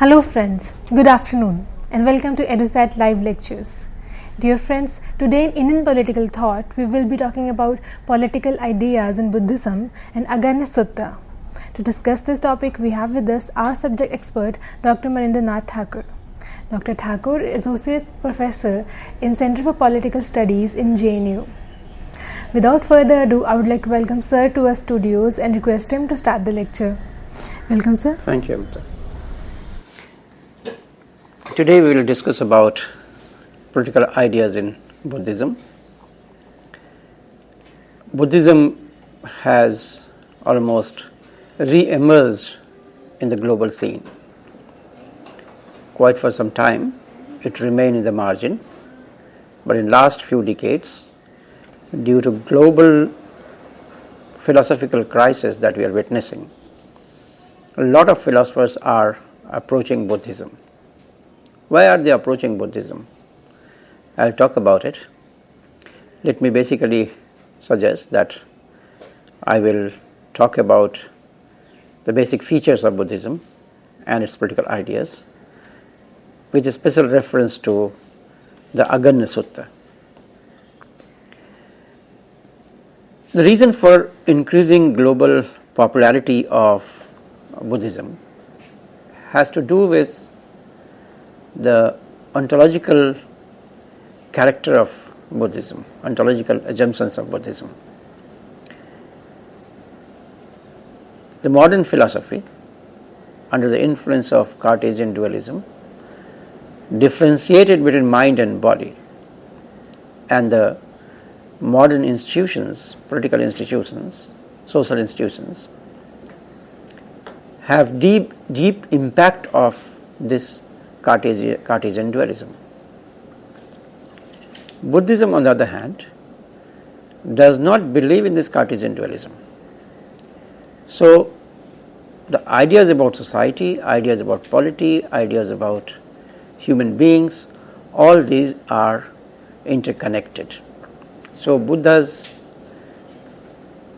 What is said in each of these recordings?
Hello friends, good afternoon and welcome to EduSat Live Lectures. Dear friends, today in Indian Political Thought, we will be talking about political ideas in Buddhism and Agganna Sutta. To discuss this topic, we have with us our subject expert, Dr. Manindranath Thakur. Dr. Thakur is Associate Professor in Center for Political Studies in JNU. Without further ado, I would like to welcome Sir to our studios and request him to start the lecture. Welcome, sir. Thank you, Amita. Today we will discuss about political ideas in Buddhism. Buddhism has almost re-emerged in the global scene. Quite for some time, it remained in the margin, but in last few decades, due to global philosophical crisis that we are witnessing, a lot of philosophers are approaching Buddhism. Why are they approaching Buddhism? I'll talk about it. Let me basically suggest that I will talk about the basic features of Buddhism and its political ideas, with a special reference to the Agganna Sutta. The reason for increasing global popularity of Buddhism has to do with the ontological character of Buddhism, ontological assumptions of Buddhism. The modern philosophy, under the influence of Cartesian dualism, differentiated between mind and body, and the modern institutions, political institutions, social institutions, have deep impact of this Cartesian dualism. Buddhism, on the other hand, does not believe in this Cartesian dualism. So, the ideas about society, ideas about polity, ideas about human beings, all these are interconnected. So, Buddha's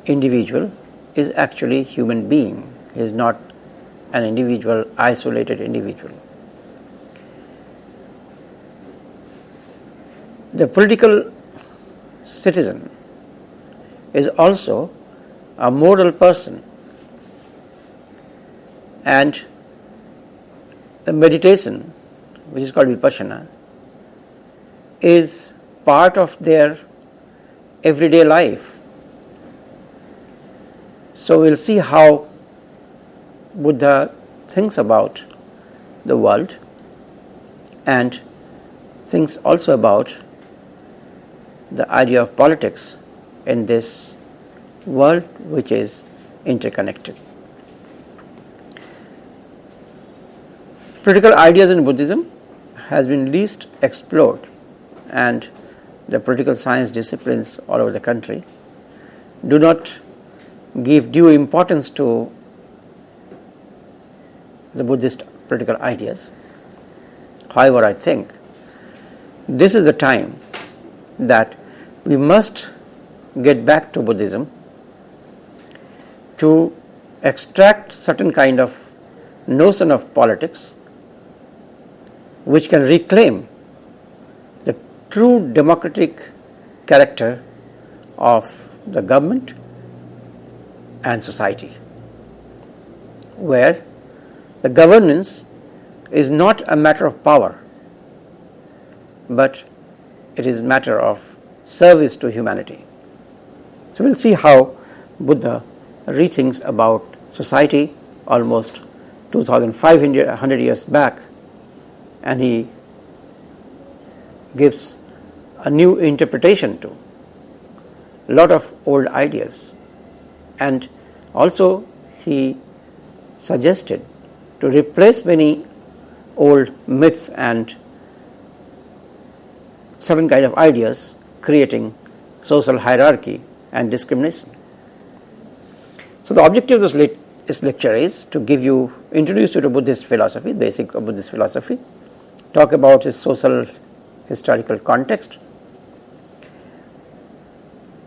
individual is actually human being. He is not an individual, isolated individual. The political citizen is also a moral person, and the meditation, which is called vipassana, is part of their everyday life. So we'll see how Buddha thinks about the world and thinks also about the idea of politics in this world which is interconnected. Political ideas in Buddhism has been least explored, and the political science disciplines all over the country do not give due importance to the Buddhist political ideas. However, I think this is the time that we must get back to Buddhism to extract certain kind of notion of politics which can reclaim the true democratic character of the government and society, where the governance is not a matter of power, but it is a matter of service to humanity. So we'll see how Buddha rethinks about society almost 2,500 years back, and he gives a new interpretation to a lot of old ideas, and also he suggested to replace many old myths and certain kind of ideas, creating social hierarchy and discrimination. So the objective of this lecture is to introduce you to Buddhist philosophy, basic of Buddhist philosophy, talk about its social historical context,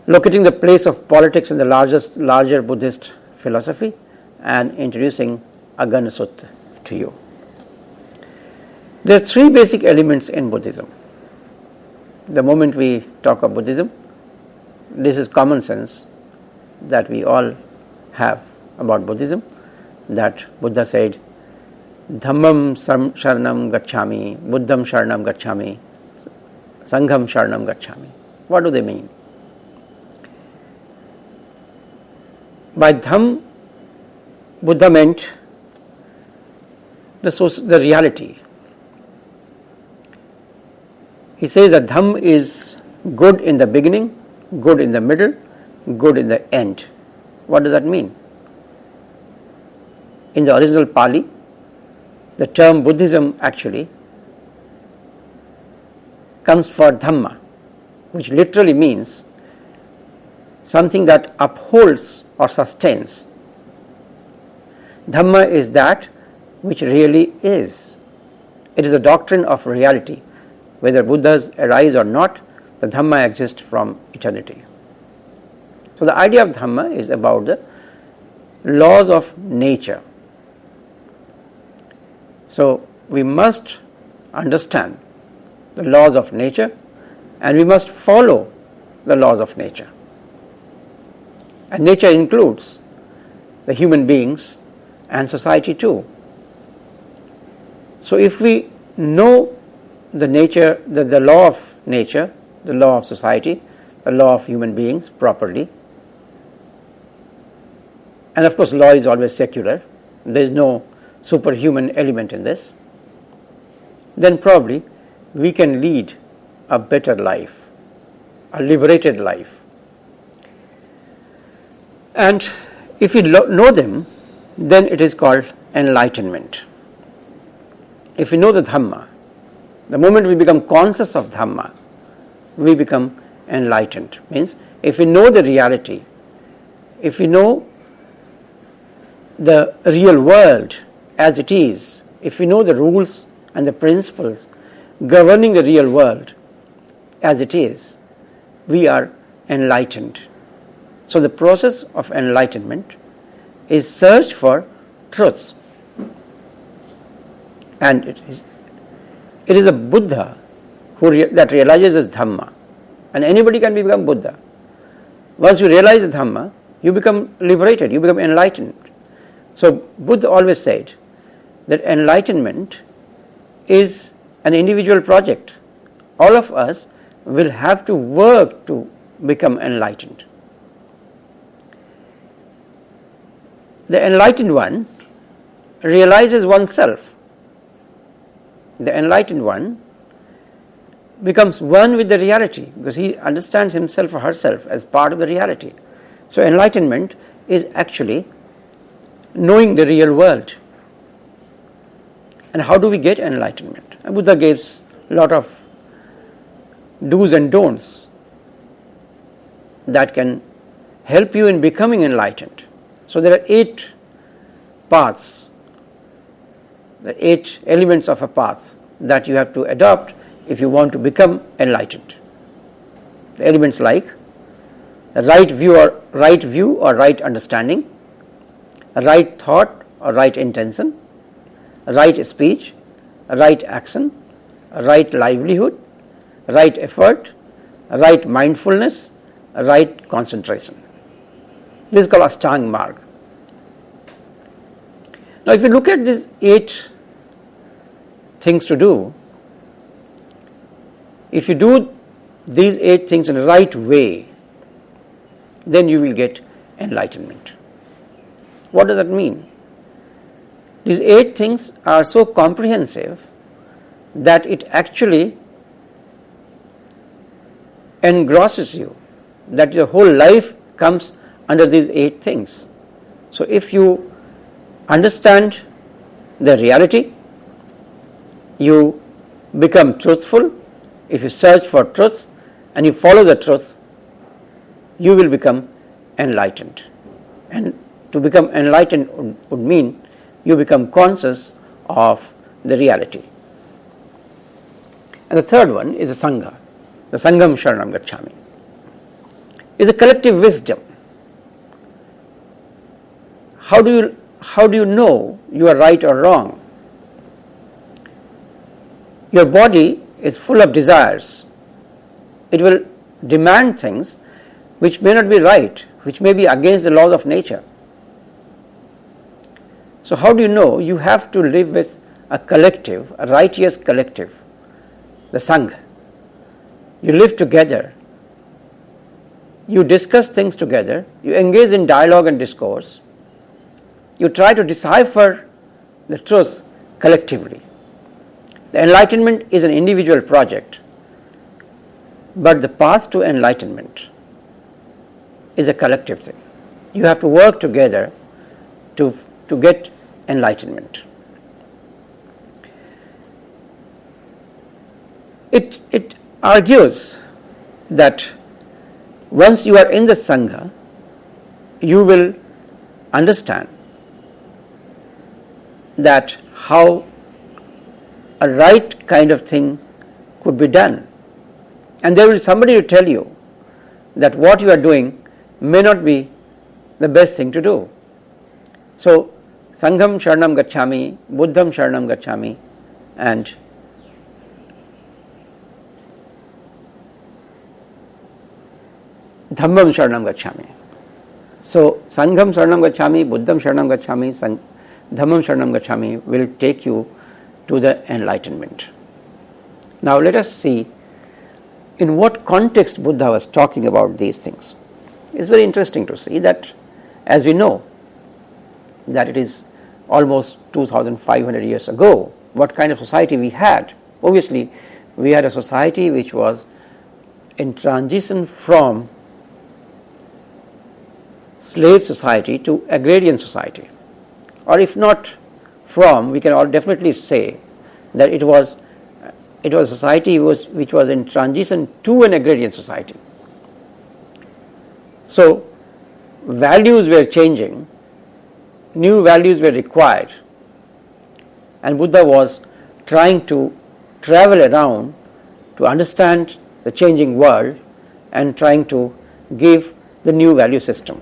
locating the place of politics in the larger Buddhist philosophy, and introducing Agganna Sutta to you. There are three basic elements in Buddhism. The moment we talk of Buddhism, this is common sense that we all have about Buddhism, that Buddha said, Dhammam Sharanam Gacchami, Buddham Sharanam Gacchami, Sangham Sharanam Gacchami. What do they mean? By Dham, Buddha meant the reality. He says that Dham is good in the beginning, good in the middle, good in the end. What does that mean? In the original Pali, the term Buddhism actually comes for Dhamma, which literally means something that upholds or sustains. Dhamma is that which really is. It is a doctrine of reality. Whether Buddhas arise or not, the Dhamma exists from eternity. So the idea of Dhamma is about the laws of nature. So we must understand the laws of nature and we must follow the laws of nature. And nature includes the human beings and society too. So if we know the nature, the law of nature, the law of society, the law of human beings properly, and of course law is always secular, there is no superhuman element in this, then probably we can lead a better life, a liberated life. And if we know them, then it is called enlightenment. If we know the Dhamma, the moment we become conscious of Dhamma, we become enlightened. Means if we know the reality, if we know the real world as it is, if we know the rules and the principles governing the real world as it is, we are enlightened. So the process of enlightenment is search for truth. And it is a Buddha that realizes his Dhamma. And anybody can become Buddha. Once you realize the Dhamma, you become liberated, you become enlightened. So Buddha always said that enlightenment is an individual project. All of us will have to work to become enlightened. The enlightened one realizes oneself. The enlightened one becomes one with the reality because he understands himself or herself as part of the reality. So enlightenment is actually knowing the real world. And how do we get enlightenment? And Buddha gives a lot of do's and don'ts that can help you in becoming enlightened. So there are 8 paths, the 8 elements of a path that you have to adopt if you want to become enlightened. The elements like right view or right understanding, right thought or right intention, right speech, right action, right livelihood, right effort, right mindfulness, right concentration. This is called Ashtanga Marg. Now if you look at these 8 things to do, if you do these 8 things in the right way, then you will get enlightenment. What does that mean? These 8 things are so comprehensive that it actually engrosses you, that your whole life comes under these 8 things. So if you understand the reality, you become truthful. If you search for truth and you follow the truth, you will become enlightened. And to become enlightened would mean you become conscious of the reality. And the third one is the Sangha. The Sangham Sharanam Gacchami is a collective wisdom. How do you know you are right or wrong? Your body is full of desires. It will demand things which may not be right, which may be against the laws of nature. So how do you know? You have to live with a collective, a righteous collective, the Sangha. You live together. You discuss things together. You engage in dialogue and discourse. You try to decipher the truth collectively. The enlightenment is an individual project, but the path to enlightenment is a collective thing. You have to work together to get enlightenment. It argues that once you are in the Sangha, you will understand that how a right kind of thing could be done. And there will be somebody to tell you that what you are doing may not be the best thing to do. So, Sangham Sharanam Gacchami, Buddham Sharanam Gacchami, and Dhammam Sharanam Gacchami. So, Sangham Sharanam Gacchami, Buddham Sharanam Gacchami, Dhammam Sharanam Gacchami will take you to the enlightenment. Now, let us see in what context Buddha was talking about these things. It's very interesting to see that, as we know, that it is almost 2,500 years ago, what kind of society we had. Obviously, we had a society which was in transition from slave society to agrarian society, or if not from, we can all definitely say that it was a society which was in transition to an agrarian society. So, values were changing, new values were required, and Buddha was trying to travel around to understand the changing world and trying to give the new value system.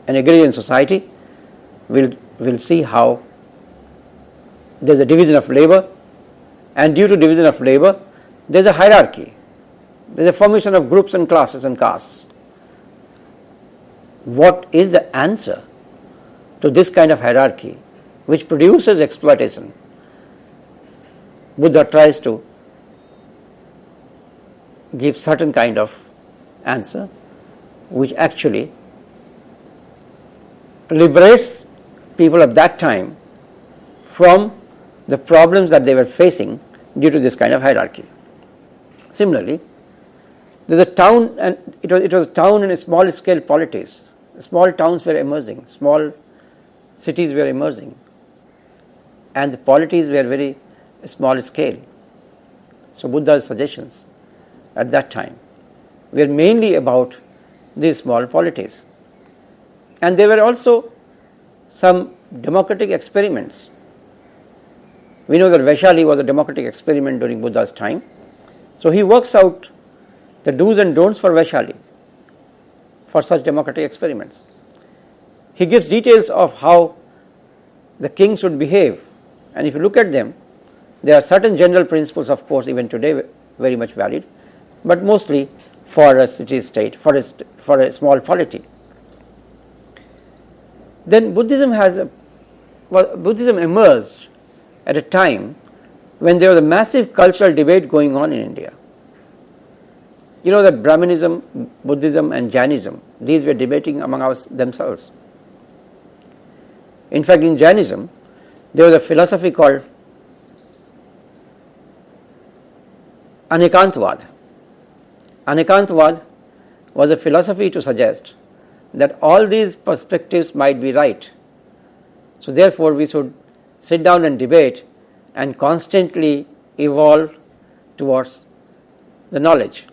An agrarian society will see how there is a division of labor, and due to division of labor, there is a hierarchy. There is a formation of groups and classes and castes. What is the answer to this kind of hierarchy which produces exploitation? Buddha tries to give certain kind of answer which actually liberates people of that time from the problems that they were facing due to this kind of hierarchy. Similarly, there is a town, and it was a town in a small scale polities. Small towns were emerging, small cities were emerging, and the polities were very small scale. So Buddha's suggestions at that time were mainly about these small polities. And there were also some democratic experiments. We know that Vaishali was a democratic experiment during Buddha's time. So he works out the do's and don'ts for Vaishali, for such democratic experiments. He gives details of how the king should behave, and if you look at them, there are certain general principles, of course, even today very much valid, but mostly for a city-state, for a small polity. Then Buddhism emerged at a time when there was a massive cultural debate going on in India. You know that Brahmanism, Buddhism and Jainism, these were debating among themselves. In fact, in Jainism, there was a philosophy called Anekantvad. Anekantvad was a philosophy to suggest that all these perspectives might be right. So therefore, we should sit down and debate and constantly evolve towards the knowledge,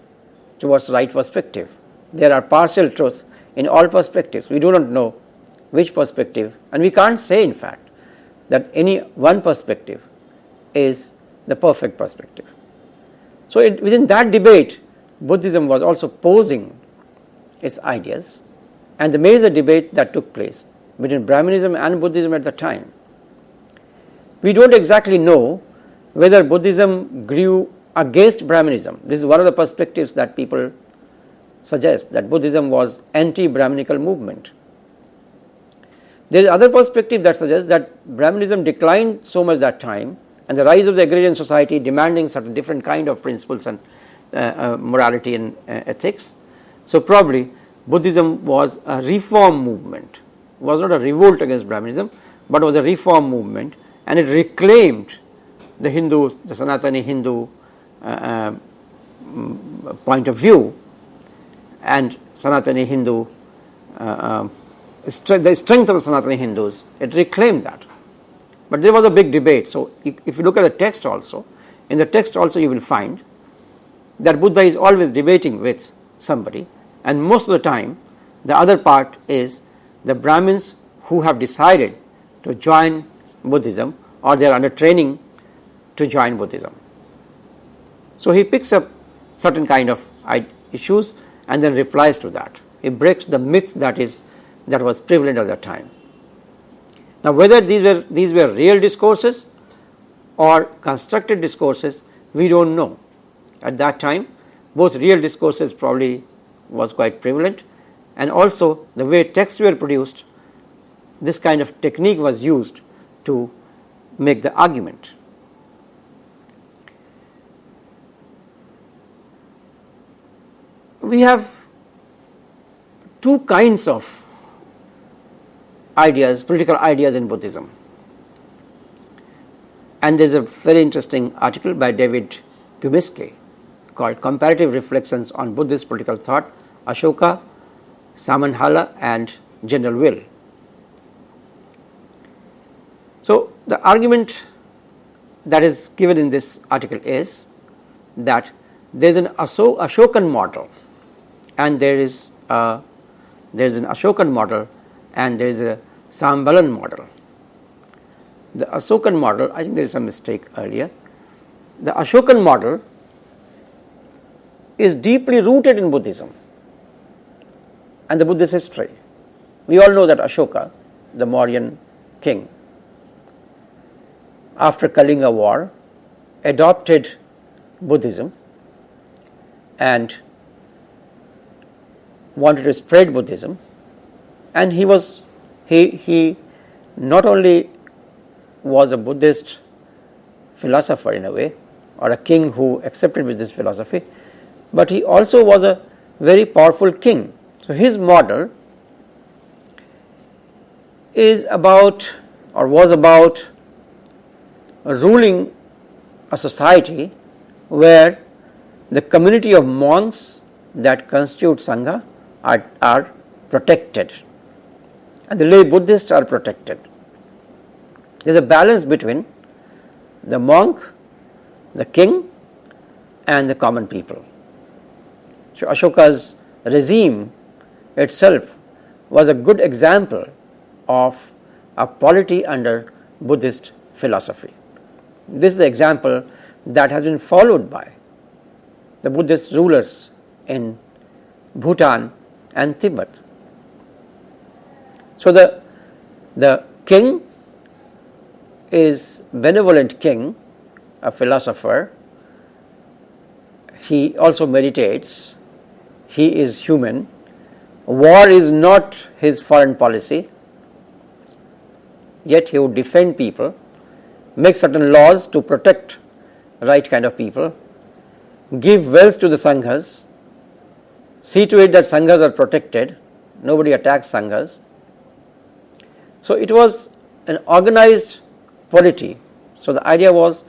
towards the right perspective. There are partial truths in all perspectives. We do not know which perspective, and we can't say in fact that any one perspective is the perfect perspective. So within that debate, Buddhism was also posing its ideas, and the major debate that took place between Brahmanism and Buddhism at the time. We don't exactly know whether Buddhism grew against Brahmanism. This is one of the perspectives that people suggest, that Buddhism was anti-Brahminical movement. There is other perspective that suggests that Brahmanism declined so much that time, and the rise of the agrarian society demanding certain different kind of principles and morality and ethics. So probably Buddhism was a reform movement, was not a revolt against Brahmanism, but was a reform movement, and it reclaimed the Hindus, the Sanatani Hindu point of view, and Sanatani Hindu, the strength of the Sanatani Hindus, it reclaimed that. But there was a big debate. So if you look at the text also, in the text also you will find that Buddha is always debating with somebody, and most of the time the other part is the Brahmins who have decided to join Buddhism, or they are under training to join Buddhism. So he picks up certain kind of issues and then replies to that. He breaks the myths that was prevalent at that time. Now, whether these were real discourses or constructed discourses, we don't know. At that time, both real discourses probably was quite prevalent, and also the way texts were produced, this kind of technique was used to make the argument. We have two kinds of ideas, political ideas in Buddhism. And there is a very interesting article by David Gubiske called Comparative Reflections on Buddhist Political Thought, Ashoka, Samanhala and General Will. So the argument that is given in this article is that there is an Ashokan model, and there is an Ashokan model, and there is a Sambalan model. The Ashokan model, I think there is a mistake earlier. The Ashokan model is deeply rooted in Buddhism and the Buddhist history. We all know that Ashoka, the Mauryan king, after Kalinga war, adopted Buddhism and wanted to spread Buddhism, and he not only was a Buddhist philosopher in a way, or a king who accepted Buddhist philosophy, but he also was a very powerful king. So his model is about, or was about, ruling a society where the community of monks that constitute Sangha are protected, and the lay Buddhists are protected. There is a balance between the monk, the king, and the common people. So Ashoka's regime itself was a good example of a polity under Buddhist philosophy. This is the example that has been followed by the Buddhist rulers in Bhutan and Tibet. So the king is benevolent king, a philosopher. He also meditates. He is human. War is not his foreign policy, yet he would defend people, make certain laws to protect right kind of people, give wealth to the Sanghas, see to it that Sanghas are protected, nobody attacks Sanghas. So it was an organized polity. So the idea was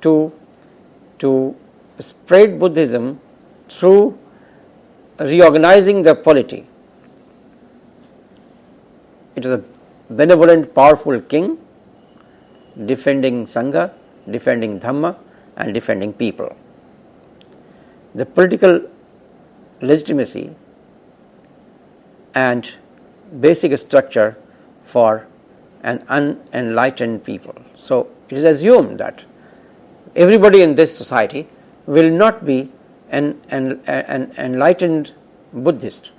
to spread Buddhism through reorganizing the polity. It was a benevolent, powerful king defending Sangha, defending Dhamma, and defending people. The political legitimacy and basic structure for an unenlightened people. So it is assumed that everybody in this society will not be an enlightened Buddhist.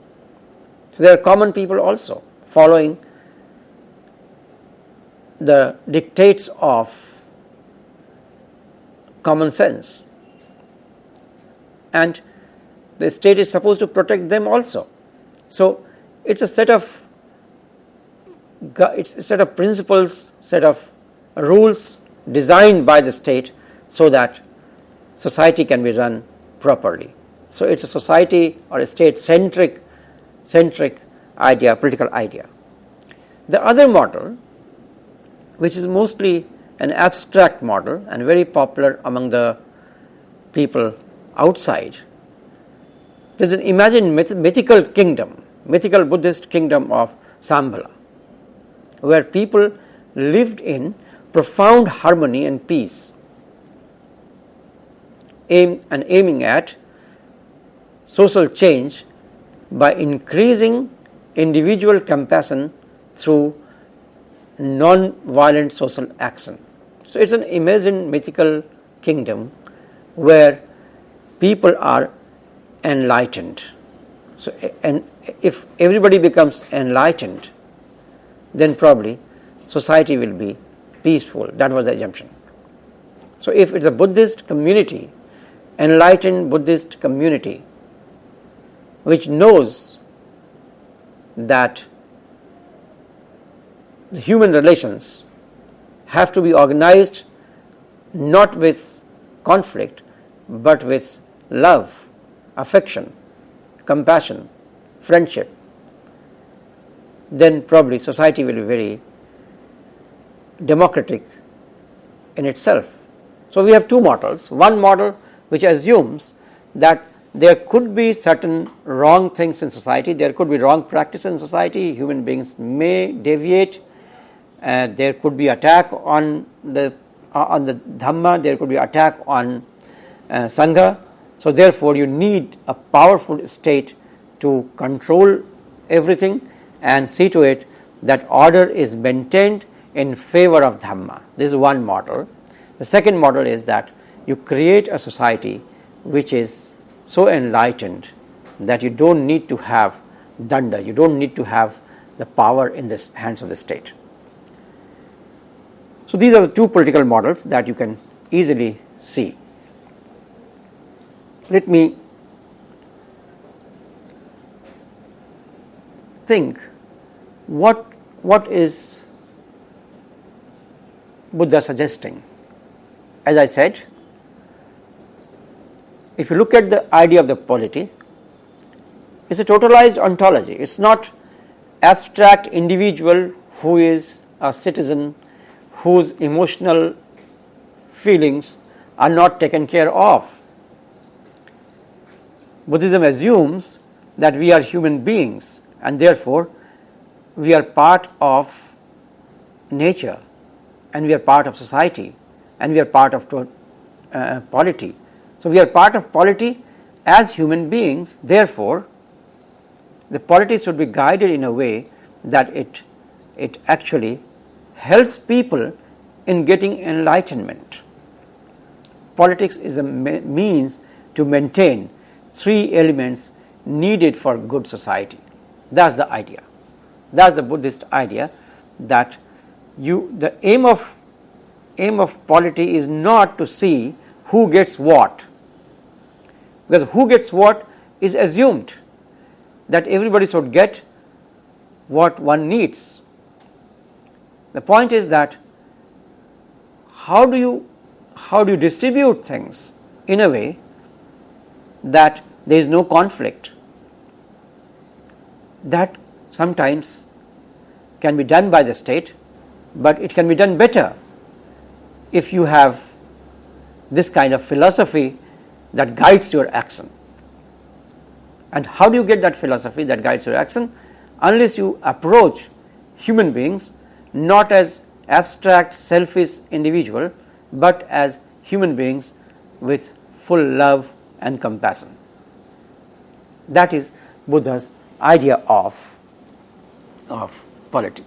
So there are common people also following the dictates of common sense, and the state is supposed to protect them also. So it's a set of principles, set of rules designed by the state so that society can be run properly. So it's a society or a state centric idea, political idea. The other model, which is mostly an abstract model and very popular among the people outside, there's an imagined mythical kingdom, mythical Buddhist kingdom of Shambhala, where people lived in profound harmony and peace, aiming at social change by increasing individual compassion through non-violent social action. So it's an imagined mythical kingdom where people are enlightened. So, and if everybody becomes enlightened, then probably society will be peaceful. That was the assumption. So if it's a Buddhist community, enlightened Buddhist community, which knows that the human relations have to be organized not with conflict but with love, affection, compassion, friendship, then probably society will be very democratic in itself. So we have two models. One model which assumes that there could be certain wrong things in society, there could be wrong practice in society, human beings may deviate, there could be attack on the Dhamma, there could be attack on Sangha. So therefore you need a powerful state to control everything and see to it that order is maintained in favor of Dhamma. This is one model. The second model is that you create a society which is so enlightened that you don't need to have danda, you don't need to have the power in the hands of the state. So these are the two political models that you can easily see. Let me think what is Buddha suggesting. As I said, if you look at the idea of the polity, it's a totalized ontology. It's not abstract individual who is a citizen whose emotional feelings are not taken care of. Buddhism assumes that we are human beings and therefore we are part of nature and we are part of society and we are part of polity. So we are part of polity as human beings, therefore the polity should be guided in a way that it actually helps people in getting enlightenment. Politics is a means to maintain three elements needed for good society. That's the idea. That's the Buddhist idea, that the aim of polity is not to see who gets what, because who gets what is assumed, that everybody should get what one needs. The point is that how do you distribute things in a way that there is no conflict. That sometimes can be done by the state, but it can be done better if you have this kind of philosophy that guides your action. And how do you get that philosophy that guides your action? Unless you approach human beings not as abstract, selfish individual, but as human beings with full love and compassion. That is Buddha's idea of polity.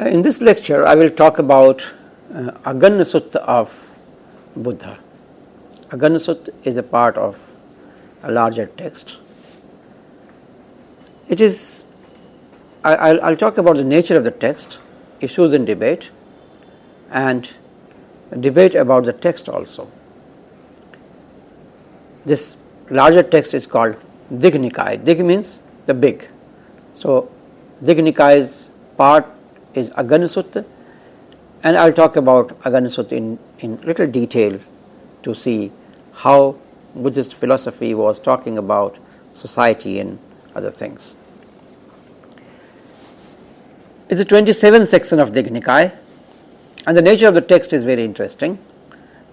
In this lecture, I will talk about Agganna Sutta of Buddha. Agganna Sutta is a part of a larger text. It is. I'll talk about the nature of the text, issues in debate, and debate about the text also. This larger text is called Dignikaya. Dig means the big. So, Dignikaya's part is Agganna Sutta, and I'll talk about Agganna Sutta in little detail to see how Buddhist philosophy was talking about society and other things. It's the 27th section of Dignikaya, and the nature of the text is very interesting.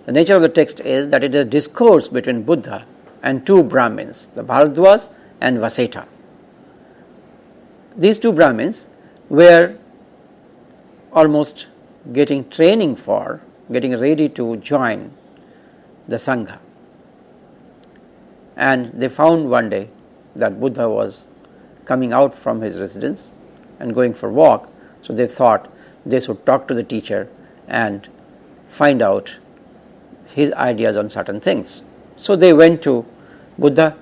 The nature of the text is that it is a discourse between Buddha and two Brahmins, the Bharadwaj and Vaseta. These two Brahmins were almost getting ready to join the Sangha. And they found one day that Buddha was coming out from his residence and going for a walk, so they thought they should talk to the teacher and find out his ideas on certain things. So they went to Buddha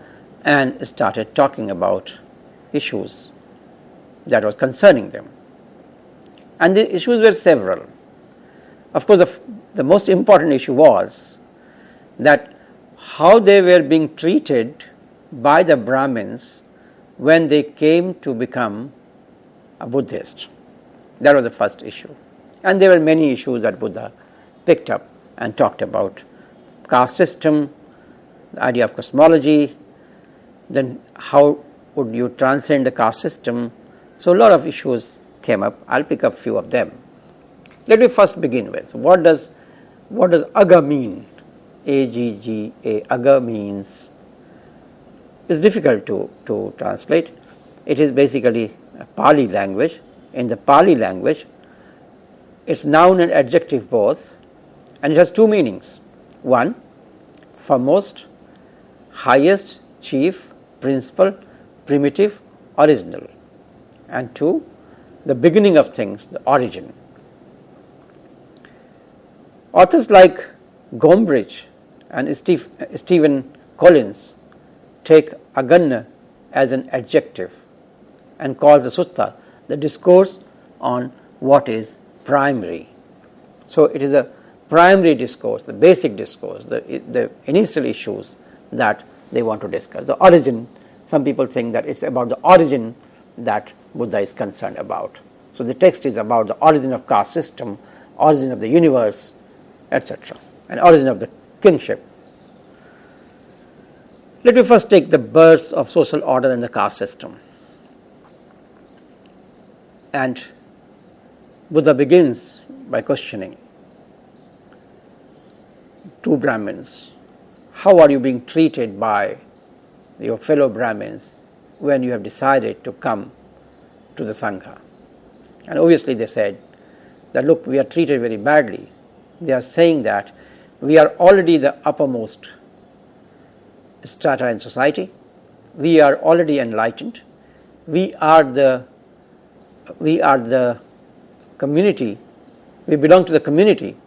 and started talking about issues that was concerning them. And the issues were several. Of course, the most important issue was that how they were being treated by the Brahmins when they came to become a Buddhist. That was the first issue. And there were many issues that Buddha picked up and talked about. Caste system, the idea of cosmology, then how would you transcend the caste system. So a lot of issues came up. I'll pick up a few of them. Let me first begin with what does Agga mean? A-G-G-A. Agga means, it's difficult to translate. It is basically a Pali language. In the Pali language, it's noun and adjective both, and it has two meanings. One, foremost, highest, chief, principal, primitive, original. And two, the beginning of things, the origin. Authors like Gombrich and Stephen Collins take Agganna as an adjective and calls the sutta the discourse on what is primary. So it is a primary discourse, the basic discourse, the initial issues that they want to discuss. The origin, some people think that it's about the origin that Buddha is concerned about. So the text is about the origin of caste system, origin of the universe, etc., and origin of the kingship. Let me first take the births of social order and the caste system. And Buddha begins by questioning two Brahmins. How are you being treated by your fellow Brahmins when you have decided to come to the Sangha? And obviously they said that, look, we are treated very badly. They are saying that we are already the uppermost strata in society. We are already enlightened. We are the community. We belong to the community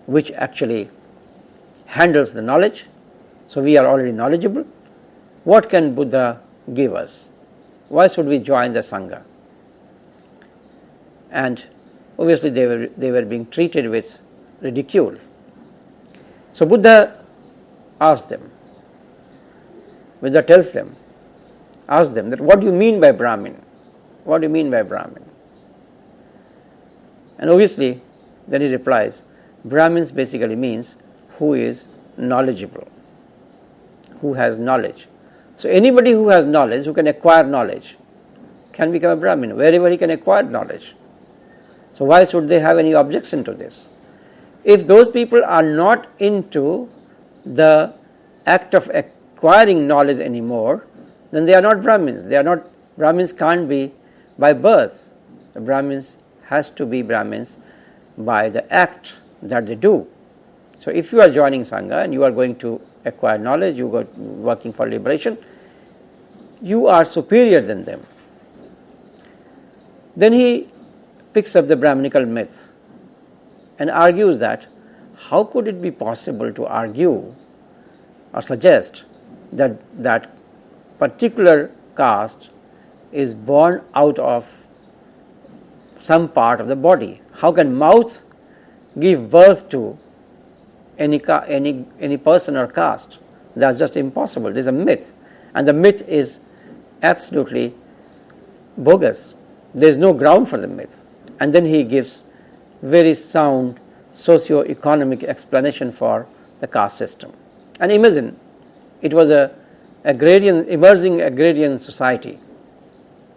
which actually handles the knowledge. So we are already knowledgeable. What can Buddha give us? Why should we join the Sangha? And obviously they were being treated with ridicule. So Buddha asked them, Buddha asks them that what do you mean by Brahmin? What do you mean by Brahmin? And obviously then he replies, Brahmins basically means who is knowledgeable, who has knowledge. So anybody who has knowledge, who can acquire knowledge, can become a Brahmin, wherever he can acquire knowledge. So why should they have any objection to this? If those people are not into the act of acquiring knowledge anymore, then they are not Brahmins. Brahmins can't be by birth. The Brahmins has to be Brahmins by the act that they do. So if you are joining Sangha and you are going to acquire knowledge, you are working for liberation, you are superior than them. Then he picks up the Brahminical myth and argues that how could it be possible to argue or suggest that that particular caste is born out of some part of the body? How can mouth give birth to any person or caste? That's just impossible. There's a myth, and the myth is absolutely bogus. There is no ground for the myth. And then he gives very sound socio-economic explanation for the caste system. And imagine, it was a emerging agrarian society.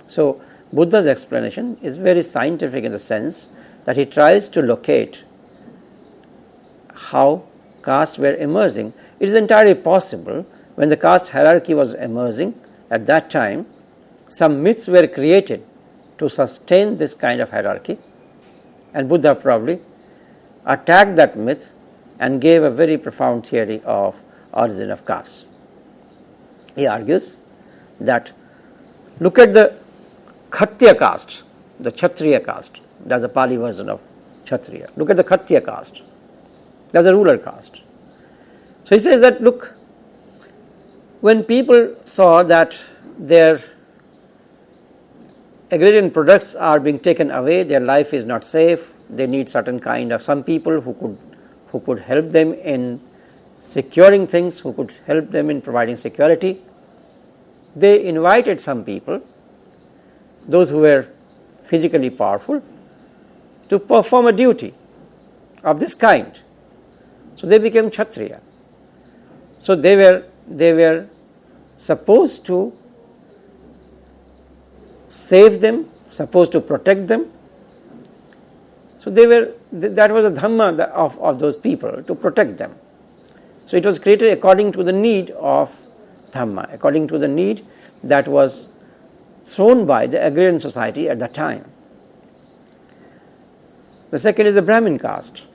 So Buddha's explanation is very scientific in the sense that he tries to locate how castes were emerging. It is entirely possible when the caste hierarchy was emerging at that time, some myths were created to sustain this kind of hierarchy, and Buddha probably attacked that myth and gave a very profound theory of origin of castes. He argues that look at the Khattiya caste, the Kshatriya caste. That's the Pali version of Kshatriya. Look at the Khattiya caste. That's a ruler caste. So he says that, look, when people saw that their agrarian products are being taken away, their life is not safe, they need certain kind of some people who could help them in securing things, who could help them in providing security. They invited some people, those who were physically powerful, to perform a duty of this kind. So they became Kshatriya. So they were supposed to save them, supposed to protect them. So that was the dhamma of those people, to protect them. So it was created according to the need of dhamma, according to the need that was thrown by the agrarian society at that time. The second is the Brahmin caste.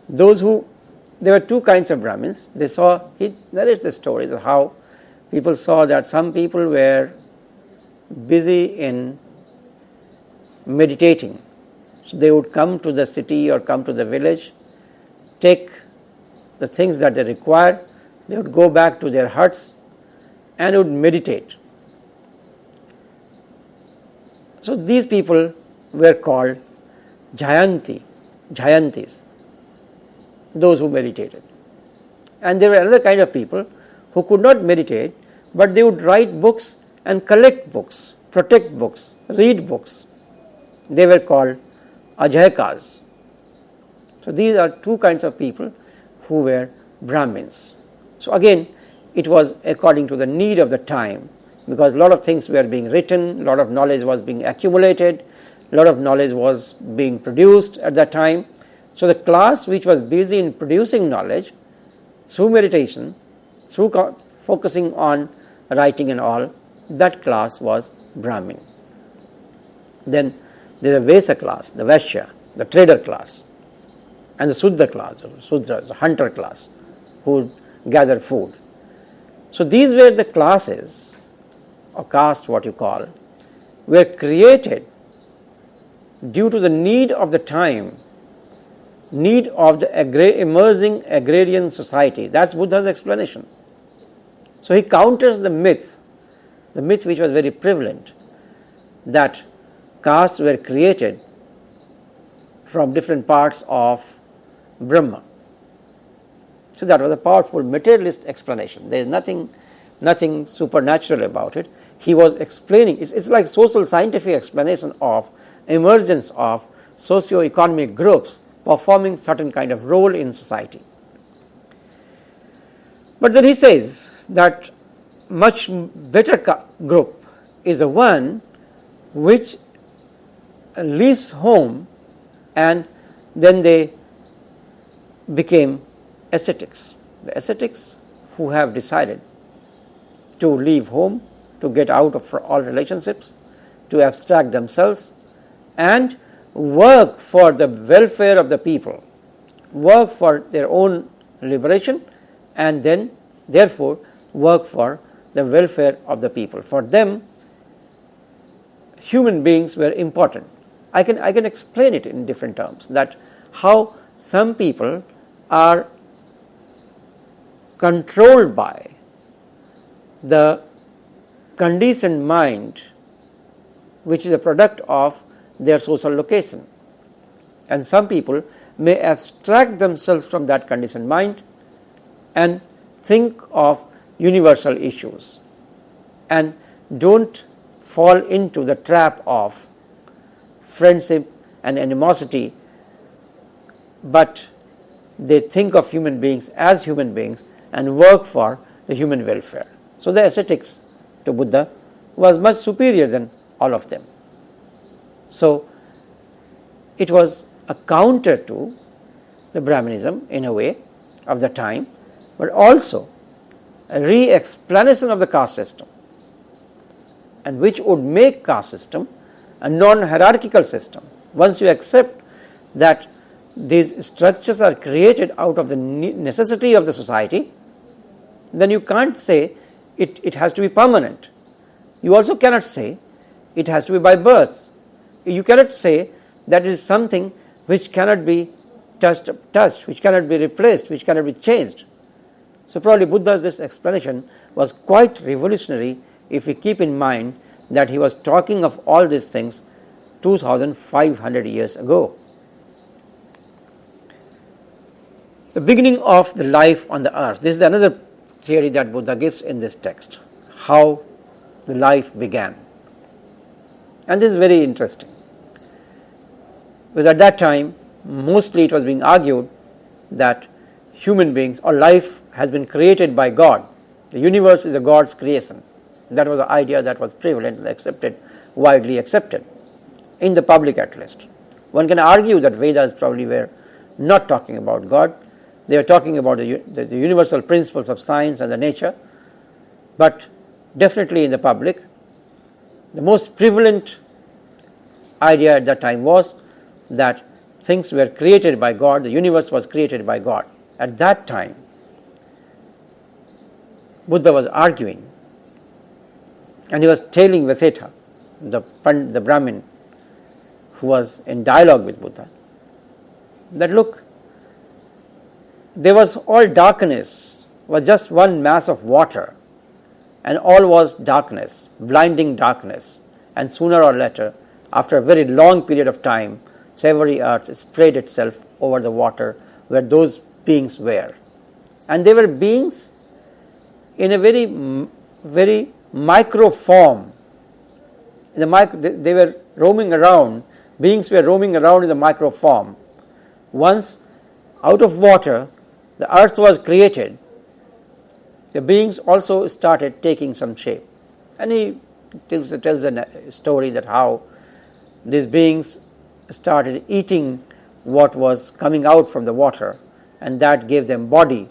There were two kinds of Brahmins. He narrates the story of how people saw that some people were busy in meditating. So they would come to the city or come to the village, take the things that they required, they would go back to their huts and would meditate. So these people were called Jayantis, those who meditated. And there were another kind of people who could not meditate, but they would write books and collect books, protect books, read books. They were called Ajayakas. So these are two kinds of people who were Brahmins. So again, it was according to the need of the time, because a lot of things were being written, a lot of knowledge was being accumulated, a lot of knowledge was being produced at that time. So the class which was busy in producing knowledge through meditation, through focusing on writing and all, that class was Brahmin. Then there is a Vesa class, the Vaishya, the trader class, and the Sudra class, the hunter class, who gather food. So these were the classes, or caste what you call, were created due to the need of the time, need of the emerging agrarian society. That's Buddha's explanation. So he counters the myth which was very prevalent, that castes were created from different parts of Brahma. So that was a powerful materialist explanation. There is nothing supernatural about it. He was explaining, it's like social scientific explanation of emergence of socio-economic groups performing certain kind of role in society. But then he says that much better group is the one which leaves home and then they became ascetics. The ascetics who have decided to leave home, to get out of all relationships, to abstract themselves and work for the welfare of the people, work for their own liberation, and then therefore work for the welfare of the people. For them, human beings were important. I can explain it in different terms, that how some people are controlled by the conditioned mind, which is a product of their social location, and some people may abstract themselves from that conditioned mind and think of universal issues and don't fall into the trap of friendship and animosity, but they think of human beings as human beings and work for the human welfare. So the ascetics to Buddha was much superior than all of them. So it was a counter to the Brahmanism in a way of the time, but also a re-explanation of the caste system, and which would make caste system a non-hierarchical system. Once you accept that these structures are created out of the necessity of the society, then you can't say it has to be permanent. You also cannot say it has to be by birth. You cannot say that it is something which cannot be touched, which cannot be replaced, which cannot be changed. So probably Buddha's this explanation was quite revolutionary if we keep in mind that he was talking of all these things 2500 years ago. The beginning of the life on the earth. This is another theory that Buddha gives in this text, how the life began. And this is very interesting, because at that time mostly it was being argued that human beings or life has been created by God. The universe is a God's creation. That was the idea that was prevalent and accepted, widely accepted, in the public at least. One can argue that Vedas probably were not talking about God. They were talking about the universal principles of science and the nature, but definitely in the public, the most prevalent idea at that time was that things were created by God, the universe was created by God. At that time, Buddha was arguing, and he was telling Vasetha, the Brahmin who was in dialogue with Buddha, that look, there was all darkness, was just one mass of water, and all was darkness, blinding darkness, and sooner or later, after a very long period of time, savory earth spread itself over the water where those beings were. And they were beings in a very micro form. They were roaming around, beings were roaming around in the micro form. Once out of water, the earth was created, the beings also started taking some shape. And he tells a story that how these beings started eating what was coming out from the water, and that gave them body,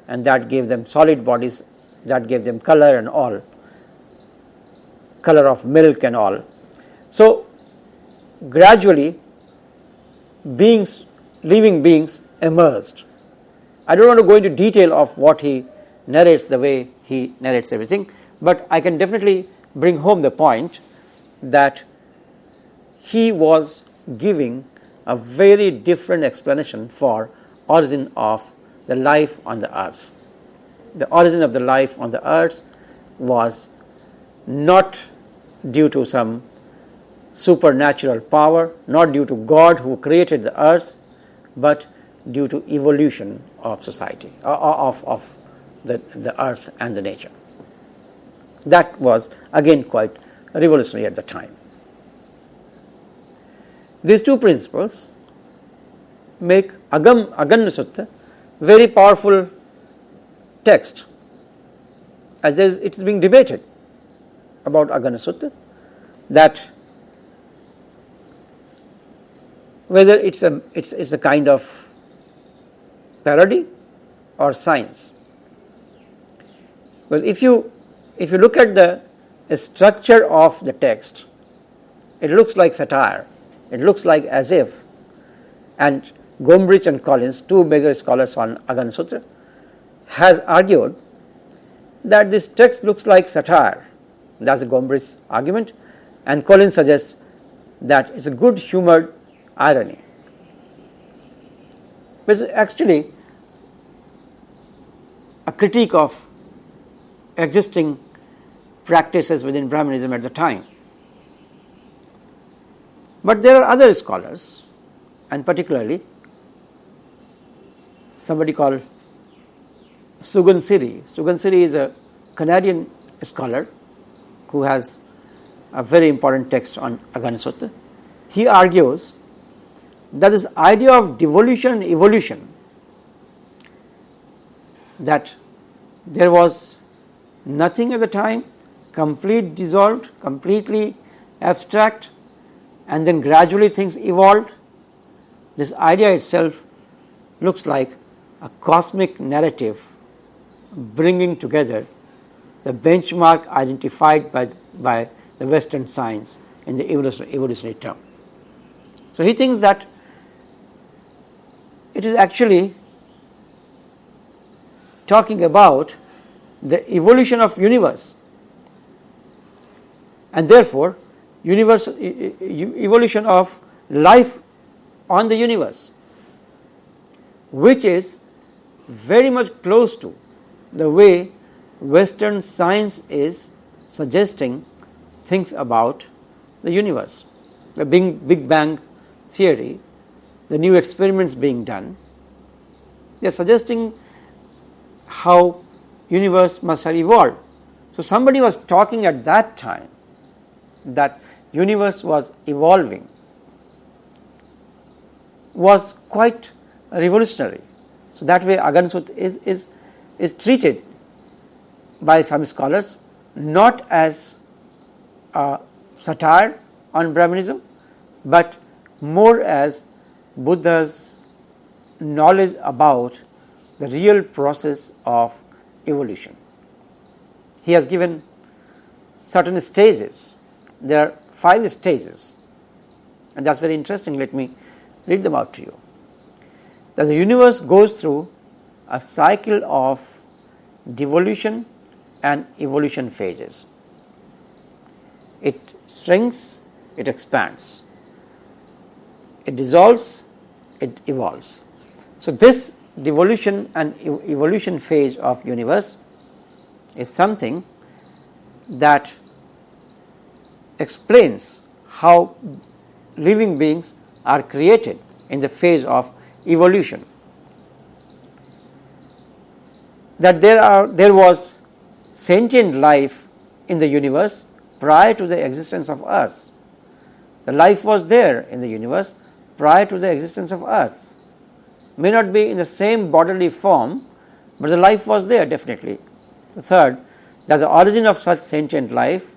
and that gave them solid bodies, that gave them color and all, color of milk and all. So gradually living beings emerged. I don't want to go into detail of what he narrates, the way he narrates everything, but I can definitely bring home the point that he was giving a very different explanation for origin of the life on the earth. The origin of the life on the earth was not due to some supernatural power, not due to God who created the earth, but due to evolution of society, of the earth and the nature. That was again quite revolutionary at the time. These two principles make Agganna Sutta very powerful text, as it is being debated about Agganna Sutta, that whether it's a kind of parody or science. Because if you look at the structure of the text, it looks like satire. It looks like as if, and Gombrich and Collins, two major scholars on Agganna Sutta, has argued that this text looks like satire. That's the Gombrich's argument, and Collins suggests that it's a good humored irony. But it's actually a critique of existing practices within Brahmanism at the time. But there are other scholars, and particularly somebody called Sugansiri. Sugansiri is a Canadian scholar who has a very important text on Agganna Sutta. He argues that this idea of devolution and evolution, that there was nothing at the time, complete dissolved, completely abstract, and then gradually things evolved. This idea itself looks like a cosmic narrative bringing together the benchmark identified by the Western science in the evolutionary term. So he thinks that it is actually talking about the evolution of universe, and therefore evolution of life on the universe, which is very much close to the way Western science is suggesting things about the universe. The Big Bang theory, the new experiments being done, they are suggesting how universe must have evolved. So somebody was talking at that time that universe was evolving was quite revolutionary. So that way Agganna Sutta is treated by some scholars not as a satire on Brahmanism, but more as Buddha's knowledge about the real process of evolution. He has given certain stages. There are 5 stages, and that's very interesting. Let me read them out to you. That the universe goes through a cycle of devolution and evolution phases. It shrinks, it expands, it dissolves, it evolves. So this devolution and evolution phase of universe is something that explains how living beings are created in the phase of evolution. That there was sentient life in the universe prior to the existence of Earth. The life was there in the universe prior to the existence of Earth. May not be in the same bodily form, but the life was there definitely. The third, that the origin of such sentient life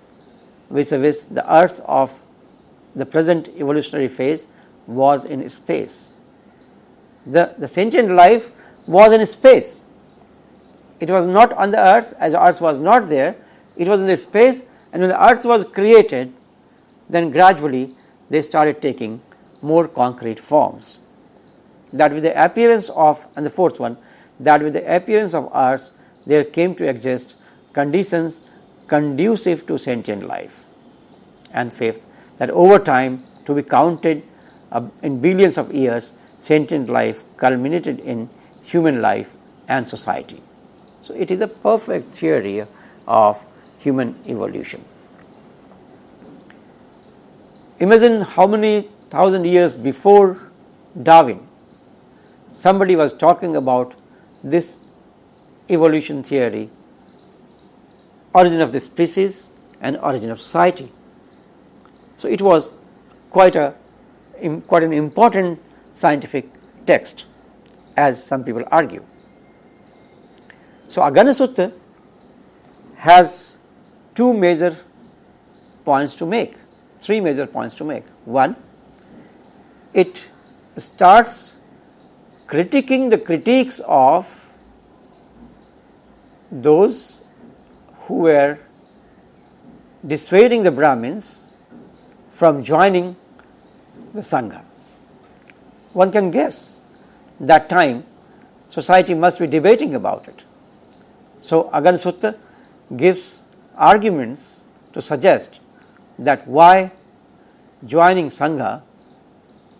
vis-a-vis the Earth of the present evolutionary phase was in space. The sentient life was in space. It was not on the Earth, as the Earth was not there, it was in the space, and when the Earth was created, then gradually they started taking more concrete forms. That with the appearance of, and the fourth one, that with the appearance of Earth, there came to exist conditions conducive to sentient life. And fifth, that over time, to be counted in billions of years, sentient life culminated in human life and society. So it is a perfect theory of human evolution. Imagine how many thousand years before Darwin, somebody was talking about this evolution theory, origin of the species and origin of society. So it was quite an important scientific text, as some people argue. So Agganna Sutta has 2 major points to make, 3 major points to make. One, it starts critiquing the critiques of those who were dissuading the Brahmins from joining the Sangha. One can guess that time society must be debating about it. So Agganna Sutta gives arguments to suggest that why joining Sangha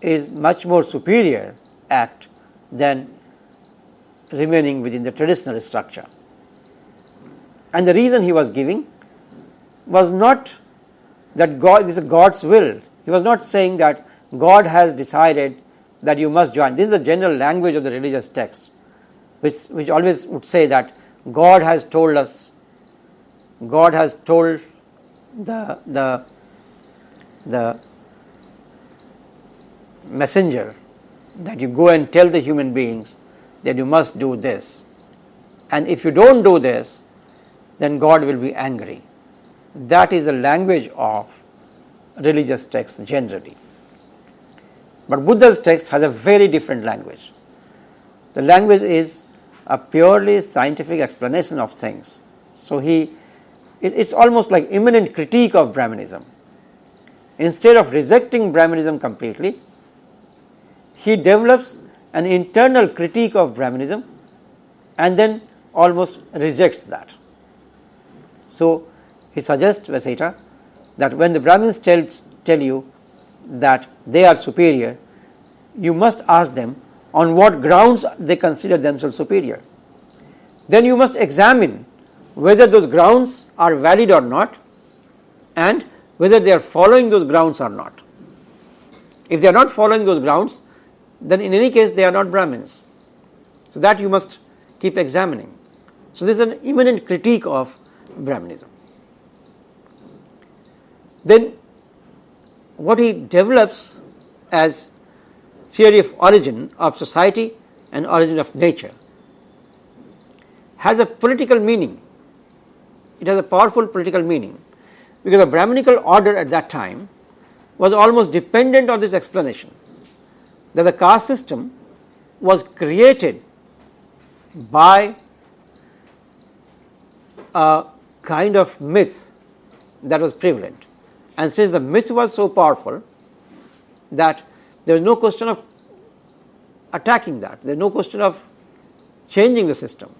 is much more superior act than remaining within the traditional structure. And the reason he was giving was not that this is God's will. He was not saying that God has decided that you must join. This is the general language of the religious text, which always would say that God has told us, God has told the messenger that you go and tell the human beings that you must do this, and if you don't do this, then God will be angry. That is the language of religious texts generally. But Buddha's text has a very different language. The language is a purely scientific explanation of things. So it's almost like immanent critique of Brahmanism. Instead of rejecting Brahmanism completely, he develops an internal critique of Brahmanism and then almost rejects that. So he suggests, Vasita, that when the Brahmins tell you that they are superior, you must ask them on what grounds they consider themselves superior. Then you must examine whether those grounds are valid or not, and whether they are following those grounds or not. If they are not following those grounds, then in any case they are not Brahmins. So that you must keep examining. So this is an immanent critique of Brahmanism. Then what he develops as theory of origin of society and origin of nature has a political meaning. It has a powerful political meaning, because the Brahminical order at that time was almost dependent on this explanation, that the caste system was created by a kind of myth that was prevalent. And since the myth was so powerful that there is no question of attacking that, there is no question of changing the system,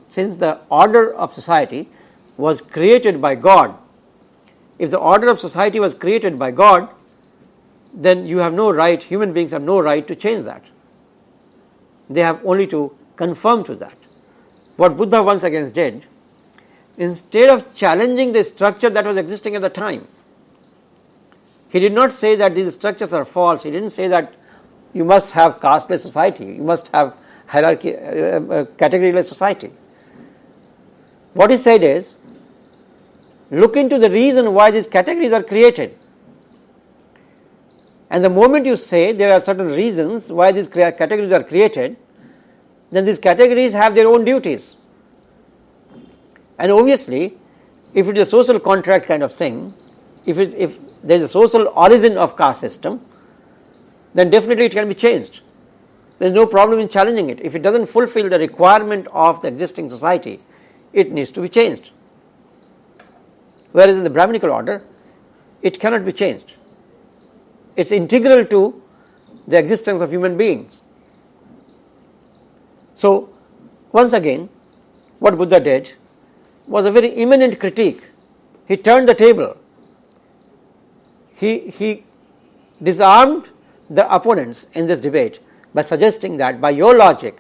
since the order of society was created by God. If the order of society was created by God, then you have no right, human beings have no right to change that. They have only to conform to that. What Buddha once again did, instead of challenging the structure that was existing at the time, he did not say that these structures are false. He didn't say that you must have caste-less society, you must have hierarchy, category-less society. What he said is, look into the reason why these categories are created. And the moment you say there are certain reasons why these categories are created, then these categories have their own duties. And obviously, if it is a social contract kind of thing, if there is a social origin of caste system, then definitely it can be changed. There is no problem in challenging it. If it doesn't fulfill the requirement of the existing society, it needs to be changed. Whereas in the Brahminical order, it cannot be changed. It's integral to the existence of human beings. So, once again, what Buddha did was a very immanent critique. He turned the table. He disarmed the opponents in this debate by suggesting that by your logic,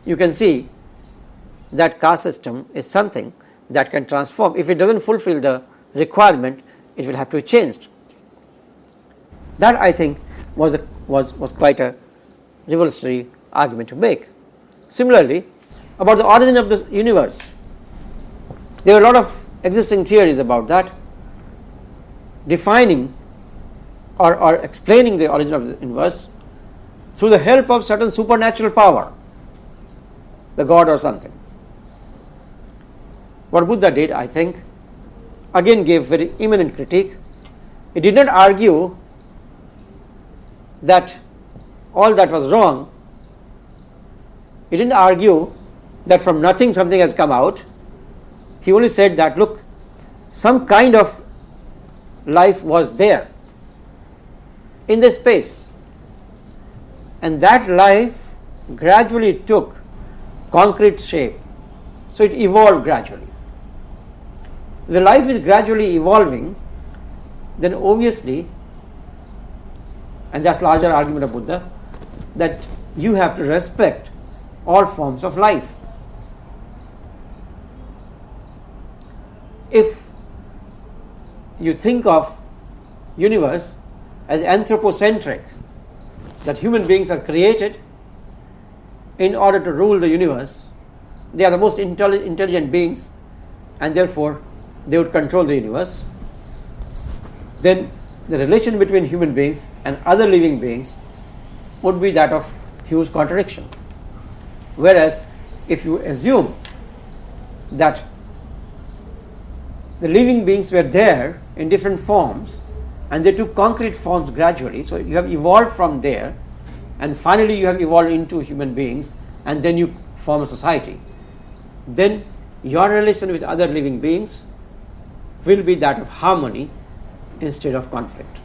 you can see that caste system is something that can transform. If it doesn't fulfill the requirement, it will have to be changed. That, I think, was quite a revolutionary argument to make. Similarly, about the origin of the universe, there are a lot of existing theories about that, defining or explaining the origin of the universe through the help of certain supernatural power, the God or something. What Buddha did, I think, again gave very immanent critique. He did not argue that all that was wrong. He didn't argue that from nothing something has come out. He only said that, look, some kind of life was there in this space, and that life gradually took concrete shape. So it evolved gradually. The life is gradually evolving, then obviously and that's the larger argument of Buddha, that you have to respect all forms of life. If you think of universe as anthropocentric, that human beings are created in order to rule the universe, they are the most intelligent beings, and therefore they would control the universe, then the relation between human beings and other living beings would be that of huge contradiction. Whereas if you assume that the living beings were there in different forms and they took concrete forms gradually, so you have evolved from there and finally you have evolved into human beings and then you form a society, then your relation with other living beings will be that of harmony instead of conflict.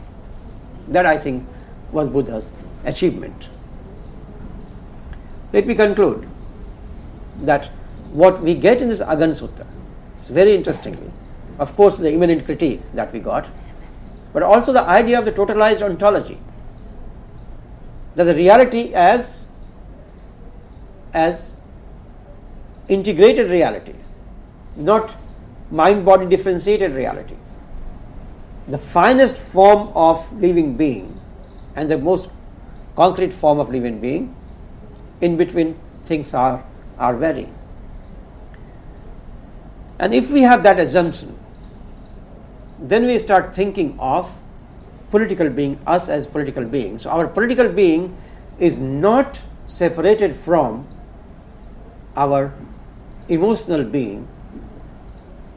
That, I think, was Buddha's achievement. Let me conclude that what we get in this Agganna Sutta is very interestingly, of course, the immanent critique that we got, but also the idea of the totalized ontology, that the reality as integrated reality, not mind-body differentiated reality. The finest form of living being and the most concrete form of living being, in between things are varying. And if we have that assumption, then we start thinking of political being, us as political beings. So our political being is not separated from our emotional being.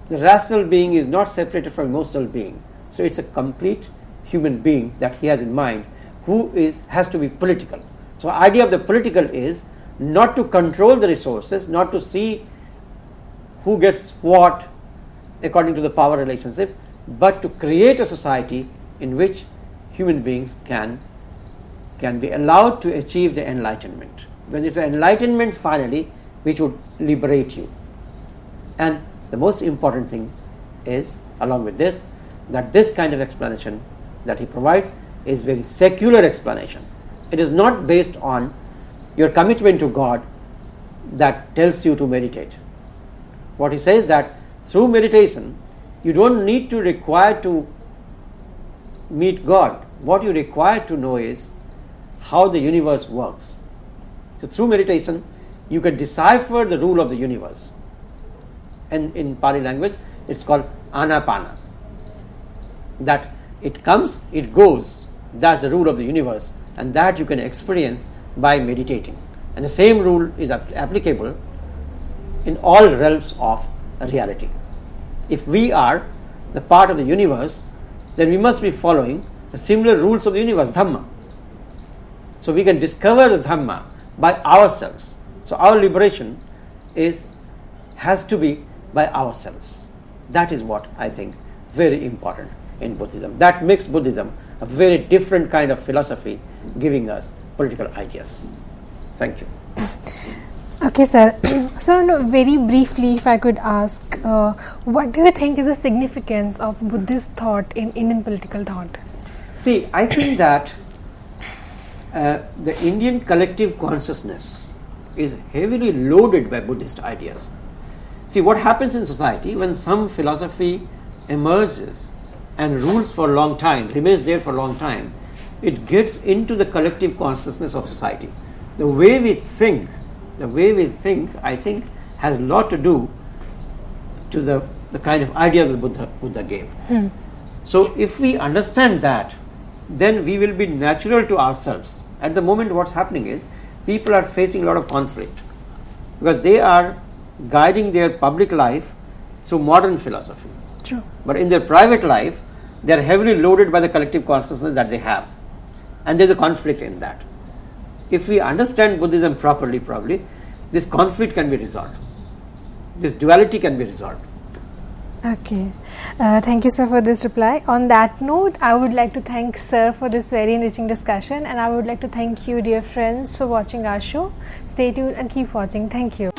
The rational being is not separated from emotional being. So it's a complete human being that he has in mind who has to be political. So the idea of the political is not to control the resources, not to see who gets what according to the power relationship, but to create a society in which human beings can be allowed to achieve the enlightenment. When it's an enlightenment finally which would liberate you. And the most important thing is, along with this, that this kind of explanation that he provides is very secular explanation. It is not based on your commitment to God that tells you to meditate. What he says that through meditation you don't need to require to meet God. What you require to know is how the universe works. So through meditation you can decipher the rule of the universe. And in Pali language it's called anapana. That it comes, it goes, that's the rule of the universe, and that you can experience by meditating. And the same rule is applicable in all realms of reality. If we are the part of the universe, then we must be following the similar rules of the universe, Dhamma. So we can discover the Dhamma by ourselves. So our liberation has to be by ourselves. That is what I think very important in Buddhism. That makes Buddhism a very different kind of philosophy, giving us political ideas. Thank you. Okay, sir. So, very briefly, if I could ask, what do you think is the significance of Buddhist thought in Indian political thought? See, I think that the Indian collective consciousness is heavily loaded by Buddhist ideas. See, what happens in society when some philosophy emerges and rules for a long time, remains there for a long time, it gets into the collective consciousness of society. The way we think, I think, has a lot to do to the kind of ideas that Buddha gave. So if we understand that, then we will be natural to ourselves. At the moment what's happening is, people are facing a lot of conflict because they are guiding their public life through modern philosophy. True. But in their private life, they are heavily loaded by the collective consciousness that they have. And there's a conflict in that. If we understand Buddhism properly, this conflict can be resolved. This duality can be resolved. Okay. Thank you, sir, for this reply. On that note, I would like to thank sir for this very enriching discussion, and I would like to thank you, dear friends, for watching our show. Stay tuned and keep watching. Thank you.